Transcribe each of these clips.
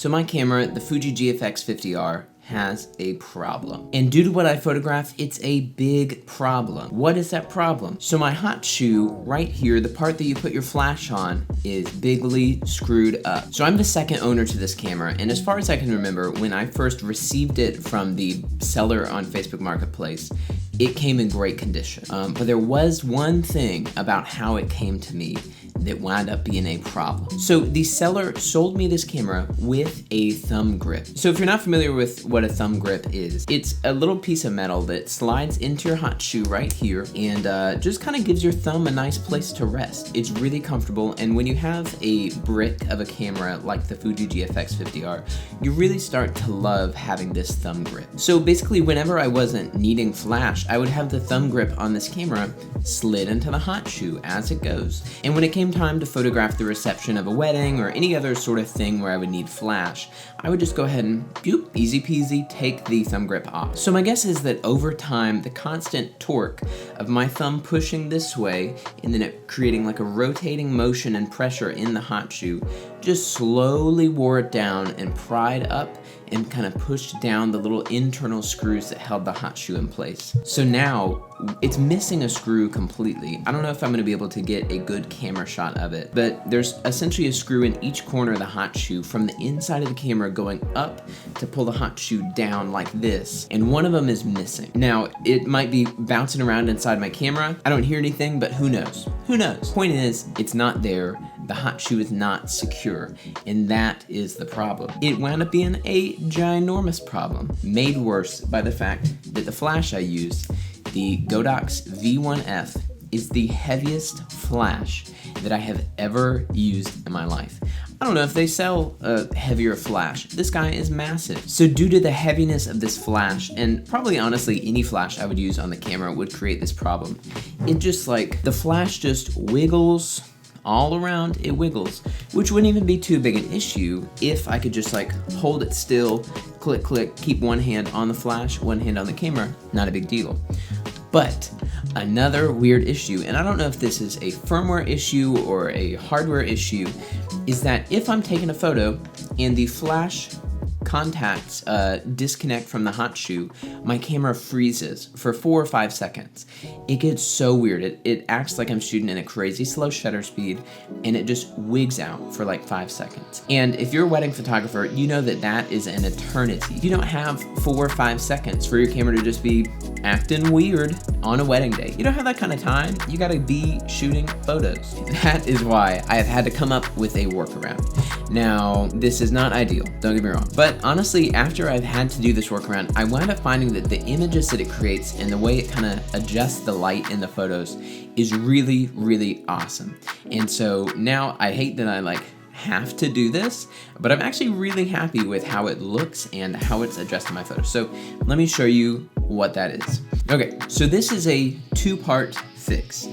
So my camera, the Fuji GFX 50r, has a problem. And due to what I photograph, it's a big problem. What is that problem? So my hot shoe right here, the part that you put your flash on, is bigly screwed up. So I'm the second owner to this camera, and as far as I can remember, when I first received it from the seller on Facebook Marketplace, it came in great condition. But there was one thing about how it came to me that wound up being a problem. So the seller sold me this camera with a thumb grip. So if you're not familiar with what a thumb grip is, it's a little piece of metal that slides into your hot shoe right here and just kind of gives your thumb a nice place to rest. It's really comfortable, and when you have a brick of a camera like the Fuji GFX 50R, you really start to love having this thumb grip. So basically, whenever I wasn't needing flash, I would have the thumb grip on this camera slid into the hot shoe as it goes. And when it came time to photograph the reception of a wedding or any other sort of thing where I would need flash, I would just go ahead and boop, easy peasy, take the thumb grip off. So my guess is that over time, the constant torque of my thumb pushing this way and then it creating like a rotating motion and pressure in the hot shoe just slowly wore it down and pried up and kind of pushed down the little internal screws that held the hot shoe in place. So now it's missing a screw completely. I don't know if I'm gonna be able to get a good camera shot of it, but there's essentially a screw in each corner of the hot shoe from the inside of the camera going up to pull the hot shoe down like this, and one of them is missing. Now, it might be bouncing around inside my camera. I don't hear anything, but who knows? Who knows? Point is, it's not there. The hot shoe is not secure, and that is the problem. It wound up being a ginormous problem, made worse by the fact that the flash I used, the Godox V1F, is the heaviest flash that I have ever used in my life. I don't know if they sell a heavier flash. This guy is massive. So due to the heaviness of this flash, and probably honestly any flash I would use on the camera would create this problem, it just like, the flash just wiggles all around, it wiggles, which wouldn't even be too big an issue if I could just like hold it still, click, click, keep one hand on the flash, one hand on the camera, not a big deal. But another weird issue, and I don't know if this is a firmware issue or a hardware issue, is that if I'm taking a photo and the flash contacts disconnect from the hot shoe, my camera freezes for 4 or 5 seconds. It gets so weird. It acts like I'm shooting in a crazy slow shutter speed, and it just wigs out for like 5 seconds. And if you're a wedding photographer, you know that that is an eternity. You don't have 4 or 5 seconds for your camera to just be acting weird on a wedding day. You don't have that kind of time. You gotta be shooting photos. That is why I have had to come up with a workaround. Now, this is not ideal, don't get me wrong, but honestly, after I've had to do this workaround, I wound up finding that the images that it creates and the way it kind of adjusts the light in the photos is really, really awesome. And so now I hate that I like have to do this, but I'm actually really happy with how it looks and how it's adjusting my photos. So let me show you what that is. Okay, so this is a 2-part fix.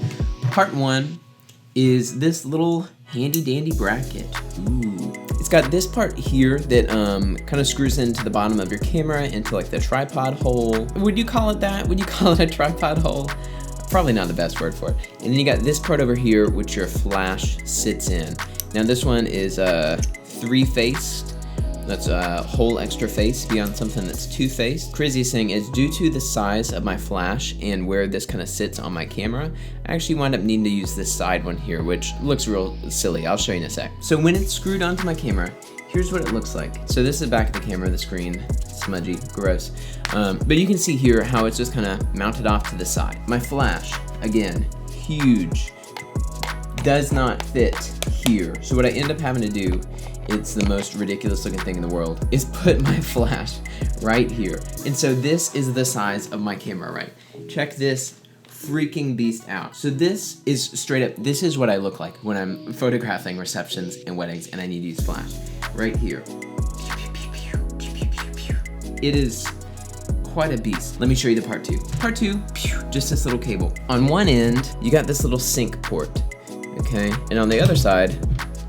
Part 1 is this little handy dandy bracket. Ooh. It's got this part here that kind of screws into the bottom of your camera into like the tripod hole. Would you call it that? Would you call it a tripod hole? Probably not the best word for it. And then you got this part over here which your flash sits in. Now this one is 3-faced. That's a whole extra face beyond something that's 2-faced. Craziest thing is, due to the size of my flash and where this kind of sits on my camera, I actually wound up needing to use this side one here, which looks real silly. I'll show you in a sec. So when it's screwed onto my camera, here's what it looks like. So this is the back of the camera, the screen, smudgy, gross. But you can see here how it's just kind of mounted off to the side. My flash, again, huge, does not fit here. So what I end up having to do, it's the most ridiculous looking thing in the world, is put my flash right here. And so this is the size of my camera, right? Check this freaking beast out. So this is straight up, this is what I look like when I'm photographing receptions and weddings and I need to use flash. Right here. It is quite a beast. Let me show you the part 2. Part 2, just this little cable. On one end, you got this little sync port, okay? And on the other side,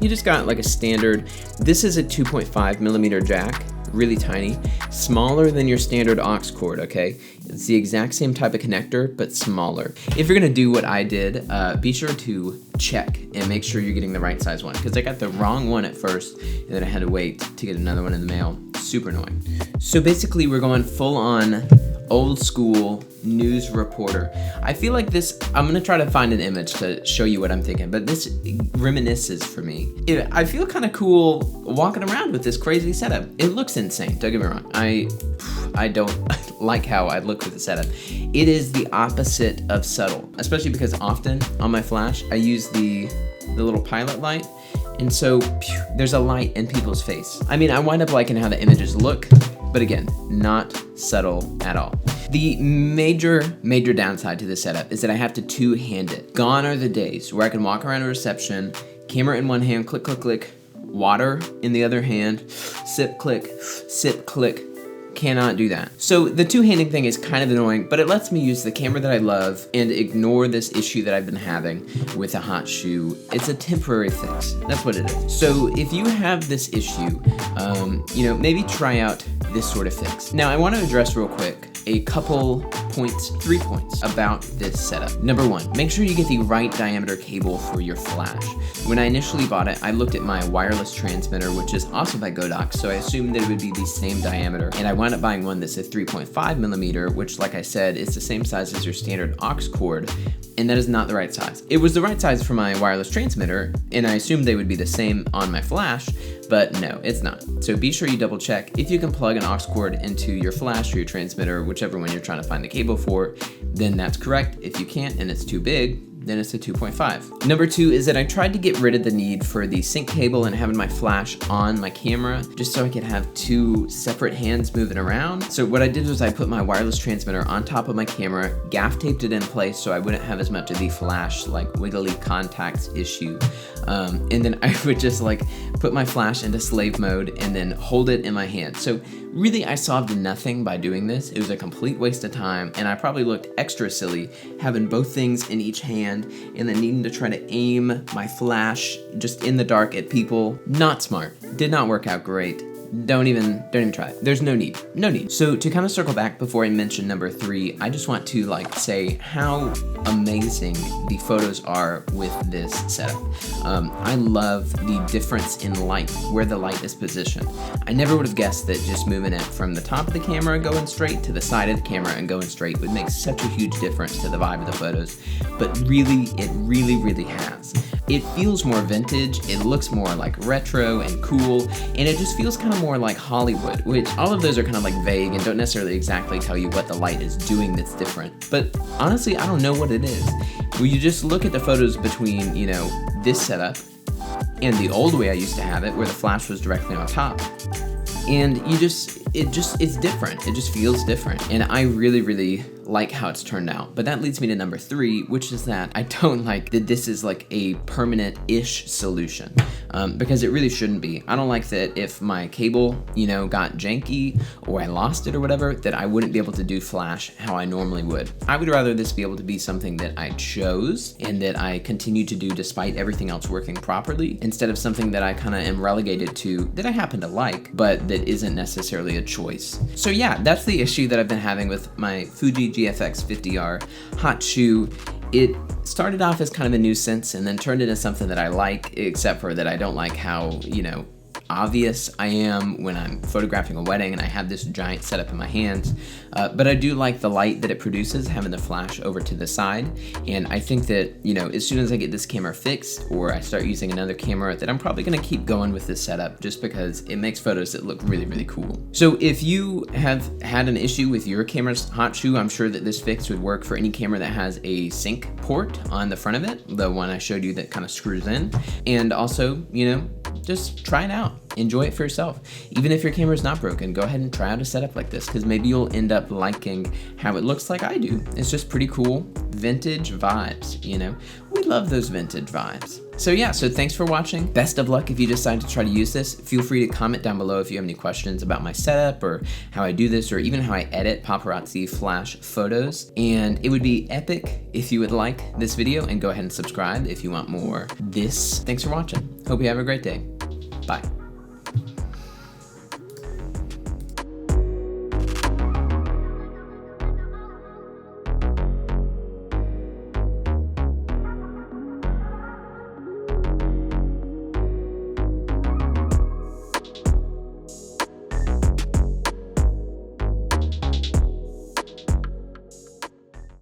you just got like a standard, this is a 2.5 millimeter jack, really tiny, smaller than your standard aux cord, okay? It's the exact same type of connector, but smaller. If you're gonna do what I did, be sure to check and make sure you're getting the right size one, because I got the wrong one at first, and then I had to wait to get another one in the mail. Super annoying. So basically, we're going full on old school news reporter. I feel like this, I'm gonna try to find an image to show you what I'm thinking, but this reminisces for me. I feel kind of cool walking around with this crazy setup. It looks insane, don't get me wrong. I don't like how I look with the setup. It is the opposite of subtle, especially because often on my flash, I use the little pilot light. And so there's a light in people's face. I mean, I wind up liking how the images look, but again, not subtle at all. The major downside to this setup is that I have to two-hand it. Gone are the days where I can walk around a reception, camera in one hand, click, click, click, water in the other hand, sip, click, cannot do that. So the two-handing thing is kind of annoying, but it lets me use the camera that I love and ignore this issue that I've been having with a hot shoe. It's a temporary fix. That's what it is. So if you have this issue, maybe try out this sort of fix. Now I want to address real quick a couple points, 3 points about this setup. Number one, make sure you get the right diameter cable for your flash. When I initially bought it, I looked at my wireless transmitter, which is also by Godox, so I assumed that it would be the same diameter, and I wound up buying one that's a 3.5 millimeter, which, like I said, is the same size as your standard aux cord, and that is not the right size. It was the right size for my wireless transmitter, and I assumed they would be the same on my flash, but no, it's not. So be sure you double check. If you can plug an aux cord into your flash or your transmitter, whichever one you're trying to find the cable for, then that's correct. If you can't and it's too big, then it's a 2.5. Number two is that I tried to get rid of the need for the sync cable and having my flash on my camera, just so I could have two separate hands moving around. So what I did was I put my wireless transmitter on top of my camera, gaff taped it in place so I wouldn't have as much of the flash like wiggly contacts issue. And then I would just like put my flash into slave mode and then hold it in my hand. So really I solved nothing by doing this. It was a complete waste of time, and I probably looked extra silly having both things in each hand and then needing to try to aim my flash just in the dark at people. Not smart. Did not work out great. Don't even try it. There's no need. So to kind of circle back before I mention number three, I just want to say how amazing the photos are with this setup. I love the difference in light, where the light is positioned. I never would have guessed that just moving it from the top of the camera and going straight to the side of the camera and going straight would make such a huge difference to the vibe of the photos, but really, it really has. It feels more vintage, it looks more like retro and cool, and it just feels kind of more like Hollywood, which all of those are kind of like vague and don't necessarily exactly tell you what the light is doing that's different. But honestly, I don't know what it is. Well, you just look at the photos between, this setup and the old way I used to have it, where the flash was directly on top. And it's different. It just feels different. And I really like how it's turned out. But that leads me to number three, which is that I don't like that this is like a permanent-ish solution, because it really shouldn't be. I don't like that if my cable, got janky or I lost it or whatever, that I wouldn't be able to do flash how I normally would. I would rather this be able to be something that I chose and that I continue to do despite everything else working properly, instead of something that I kind of am relegated to that I happen to like, but that isn't necessarily a choice. So yeah, that's the issue that I've been having with my Fuji GFX 50r hot shoe. It started off as kind of a nuisance and then turned into something that I like, except for that I don't like how, obvious I am when I'm photographing a wedding and I have this giant setup in my hands. But I do like the light that it produces, having the flash over to the side. And I think that, as soon as I get this camera fixed or I start using another camera, that I'm probably gonna keep going with this setup just because it makes photos that look really cool. So if you have had an issue with your camera's hot shoe, I'm sure that this fix would work for any camera that has a sync port on the front of it, the one I showed you that kind of screws in. And also, just try it out. Enjoy it for yourself. Even if your camera's not broken, go ahead and try out a setup like this, because maybe you'll end up liking how it looks like I do. It's just pretty cool. Vintage vibes, We love those vintage vibes. So yeah, thanks for watching. Best of luck if you decide to try to use this. Feel free to comment down below if you have any questions about my setup or how I do this, or even how I edit paparazzi flash photos. And it would be epic if you would like this video and go ahead and subscribe if you want more this. Thanks for watching. Hope you have a great day. Bye.